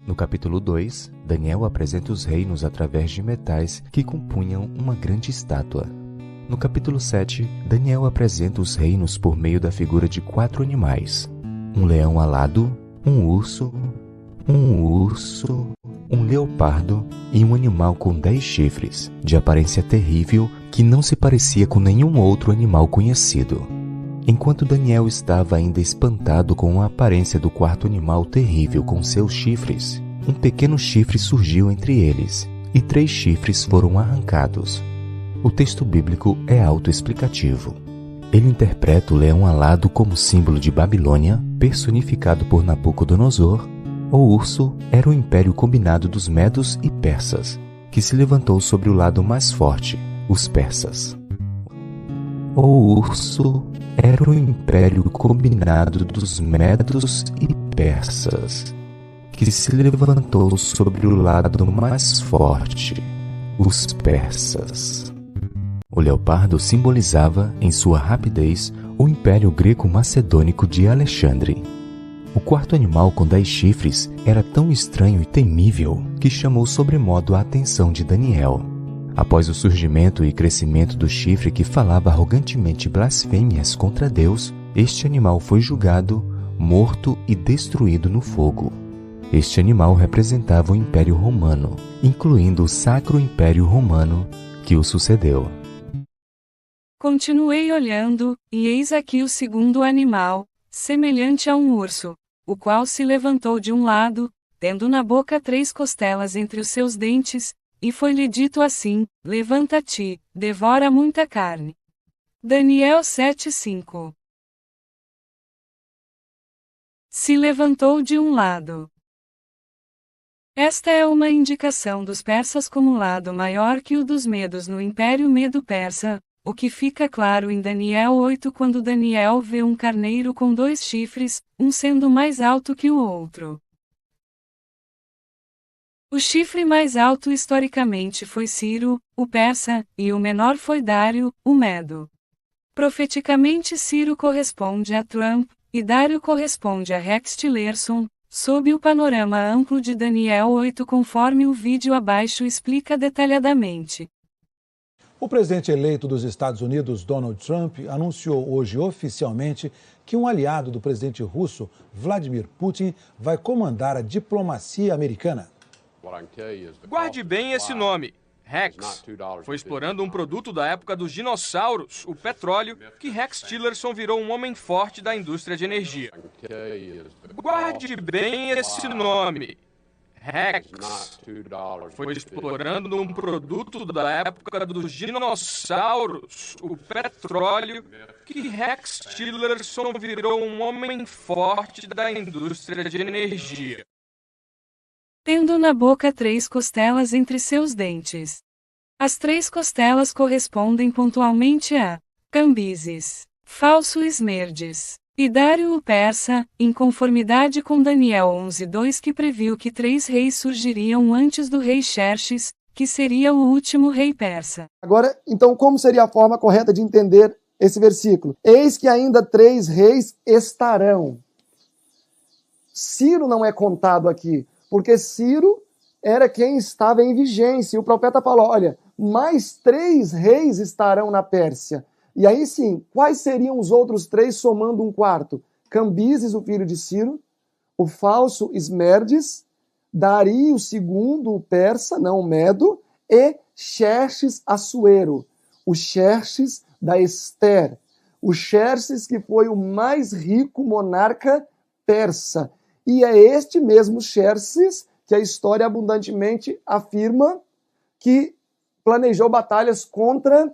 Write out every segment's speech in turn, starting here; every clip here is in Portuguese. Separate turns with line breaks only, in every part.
No capítulo 2, Daniel apresenta os reinos através de metais que compunham uma grande estátua. No capítulo 7, Daniel apresenta os reinos por meio da figura de 4 animais: um leão alado, um urso, um leopardo e um animal com 10 chifres, de aparência terrível que não se parecia com nenhum outro animal conhecido. Enquanto Daniel estava ainda espantado com a aparência do quarto animal terrível com seus chifres, um pequeno chifre surgiu entre eles, e 3 chifres foram arrancados. O texto bíblico é autoexplicativo. Ele interpreta o leão alado como símbolo de Babilônia, personificado por Nabucodonosor. O urso era o império combinado dos medos e persas, que se levantou sobre o lado mais forte, os persas. O urso era o império combinado dos medos e persas, que se levantou sobre o lado mais forte, os persas. O leopardo simbolizava, em sua rapidez, o império greco-macedônico de Alexandre. O quarto animal com 10 chifres era tão estranho e temível que chamou sobremodo a atenção de Daniel. Após o surgimento e crescimento do chifre que falava arrogantemente blasfêmias contra Deus, este animal foi julgado, morto e destruído no fogo. Este animal representava o Império Romano, incluindo o Sacro Império Romano, que o sucedeu.
Continuei olhando, e eis aqui o segundo animal, semelhante a um urso, o qual se levantou de um lado, tendo na boca 3 costelas entre os seus dentes, e foi-lhe dito assim: levanta-te, devora muita carne. Daniel 7:5. Se levantou de um lado. Esta é uma indicação dos persas como lado maior que o dos medos no Império Medo-Persa, o que fica claro em Daniel 8 quando Daniel vê um carneiro com 2 chifres, um sendo mais alto que o outro. O chifre mais alto historicamente foi Ciro, o persa, e o menor foi Dário, o medo. Profeticamente Ciro corresponde a Trump, e Dário corresponde a Rex Tillerson, sob o panorama amplo de Daniel 8 conforme o vídeo abaixo explica detalhadamente.
O presidente eleito dos Estados Unidos, Donald Trump, anunciou hoje oficialmente que um aliado do presidente russo, Vladimir Putin, vai comandar a diplomacia americana.
Guarde bem esse nome, Rex. Foi explorando um produto da época dos dinossauros, o petróleo, que Rex Tillerson virou um homem forte da indústria de energia. Guarde bem esse nome, Rex. Foi explorando um produto da época dos dinossauros, o petróleo, que Rex Tillerson virou um homem forte da indústria de energia.
Tendo na boca 3 costelas entre seus dentes. As 3 costelas correspondem pontualmente a Cambises, falso Esmerdes, e Dário o persa, em conformidade com Daniel 11:2 que previu que 3 reis surgiriam antes do rei Xerxes, que seria o último rei persa.
Agora, então, como seria a forma correta de entender esse versículo? Eis que ainda 3 reis estarão. Ciro não é contado aqui, porque Ciro era quem estava em vigência. E o profeta falou, olha, mais 3 reis estarão na Pérsia. E aí sim, quais seriam os outros 3 somando um quarto? Cambises, o filho de Ciro, o falso Esmerdes, Dario II, o persa, não o medo, e Xerxes Assuero, o Xerxes da Ester. O Xerxes que foi o mais rico monarca persa. E é este mesmo Xerxes que a história abundantemente afirma que planejou batalhas contra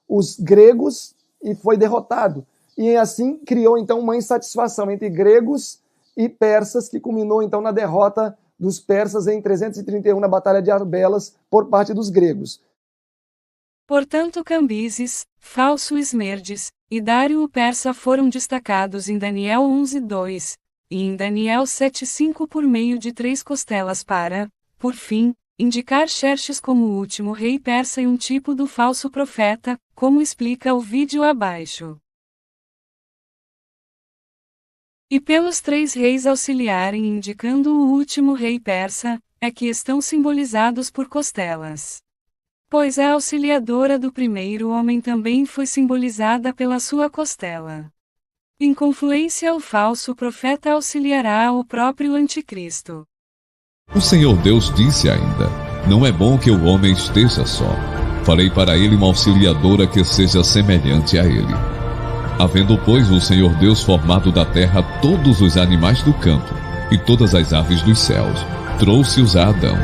os gregos e foi derrotado. E assim criou então uma insatisfação entre gregos e persas, que culminou então na derrota dos persas em 331 na Batalha de Arbelas por parte dos gregos.
Portanto, Cambises, falso Esmerdes, e Dário o persa foram destacados em Daniel 11:2. E em Daniel 7:5 por meio de 3 costelas para, por fim, indicar Xerxes como o último rei persa e um tipo do falso profeta, como explica o vídeo abaixo. E pelos 3 reis auxiliarem indicando o último rei persa, é que estão simbolizados por costelas. Pois a auxiliadora do primeiro homem também foi simbolizada pela sua costela. Em confluência, o falso profeta auxiliará o próprio anticristo.
O Senhor Deus disse ainda: não é bom que o homem esteja só. Farei para ele uma auxiliadora que seja semelhante a ele. Havendo, pois, o Senhor Deus formado da terra todos os animais do campo e todas as aves dos céus, trouxe-os a Adão,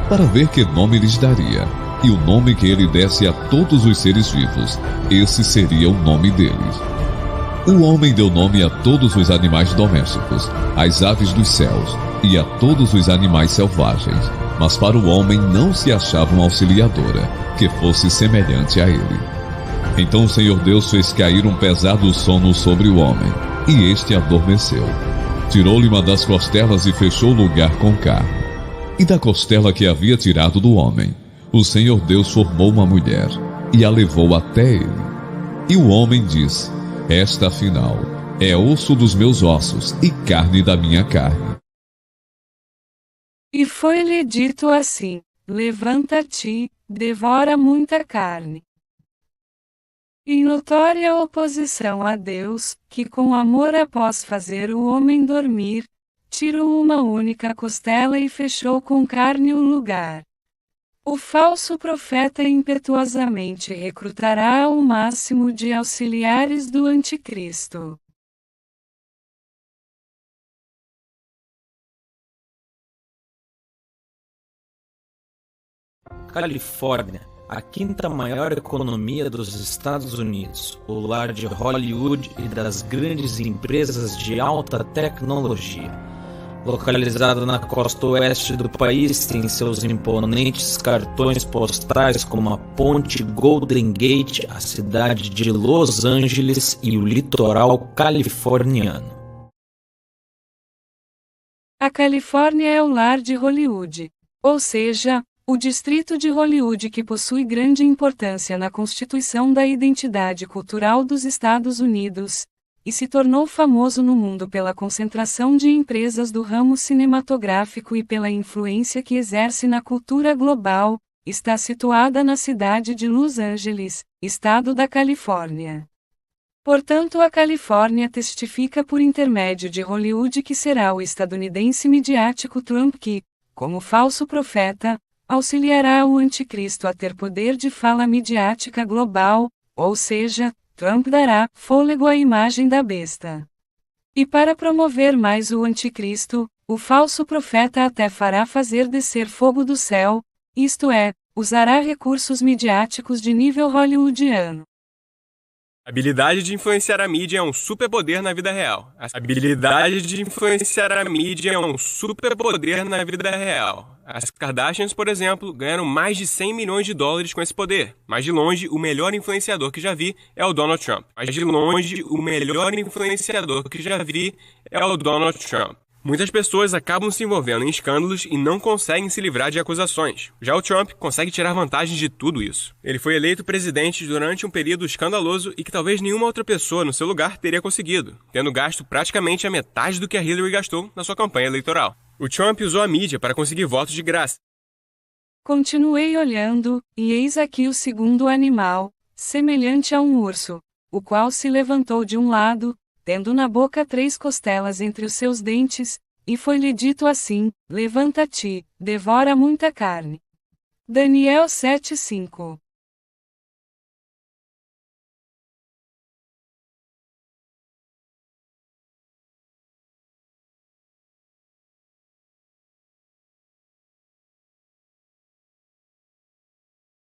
para ver que nome lhes daria. E o nome que ele desse a todos os seres vivos, esse seria o nome deles. O homem deu nome a todos os animais domésticos, às aves dos céus e a todos os animais selvagens. Mas para o homem não se achava uma auxiliadora, que fosse semelhante a ele. Então o Senhor Deus fez cair um pesado sono sobre o homem, e este adormeceu. Tirou-lhe uma das costelas e fechou o lugar com carne. E da costela que havia tirado do homem, o Senhor Deus formou uma mulher, e a levou até ele. E o homem disse: esta, afinal, é osso dos meus ossos e carne da minha carne.
E foi-lhe dito assim: levanta-te, devora muita carne. Em notória oposição a Deus, que com amor após fazer o homem dormir, tirou uma única costela e fechou com carne o lugar. O falso profeta impetuosamente recrutará o máximo de auxiliares do anticristo.
Califórnia, a quinta maior economia dos Estados Unidos, o lar de Hollywood e das grandes empresas de alta tecnologia. Localizado na costa oeste do país, tem seus imponentes cartões postais como a Ponte Golden Gate, a cidade de Los Angeles e o litoral californiano.
A Califórnia é o lar de Hollywood, ou seja, o distrito de Hollywood, que possui grande importância na constituição da identidade cultural dos Estados Unidos, e se tornou famoso no mundo pela concentração de empresas do ramo cinematográfico e pela influência que exerce na cultura global, está situada na cidade de Los Angeles, estado da Califórnia. Portanto, a Califórnia testifica por intermédio de Hollywood que será o estadunidense midiático Trump que, como falso profeta, auxiliará o anticristo a ter poder de fala midiática global, ou seja, Trump dará fôlego à imagem da besta. E para promover mais o anticristo, o falso profeta até fará fazer descer fogo do céu, isto é, usará recursos midiáticos de nível hollywoodiano.
A habilidade de influenciar a mídia é um superpoder na vida real. A habilidade de influenciar a mídia é um superpoder na vida real. As Kardashians, por exemplo, ganharam mais de 100 milhões de dólares com esse poder. Mas de longe, o melhor influenciador que já vi é o Donald Trump. Mas de longe, o melhor influenciador que já vi é o Donald Trump. Muitas pessoas acabam se envolvendo em escândalos e não conseguem se livrar de acusações. Já o Trump consegue tirar vantagem de tudo isso. Ele foi eleito presidente durante um período escandaloso e que talvez nenhuma outra pessoa no seu lugar teria conseguido, tendo gasto praticamente a metade do que a Hillary gastou na sua campanha eleitoral. O Trump usou a mídia para conseguir votos de graça.
Continuei olhando, e eis aqui o segundo animal, semelhante a um urso, o qual se levantou de um lado, tendo na boca 3 costelas entre os seus dentes, e foi-lhe dito assim: levanta-te, devora muita carne. Daniel 7:5.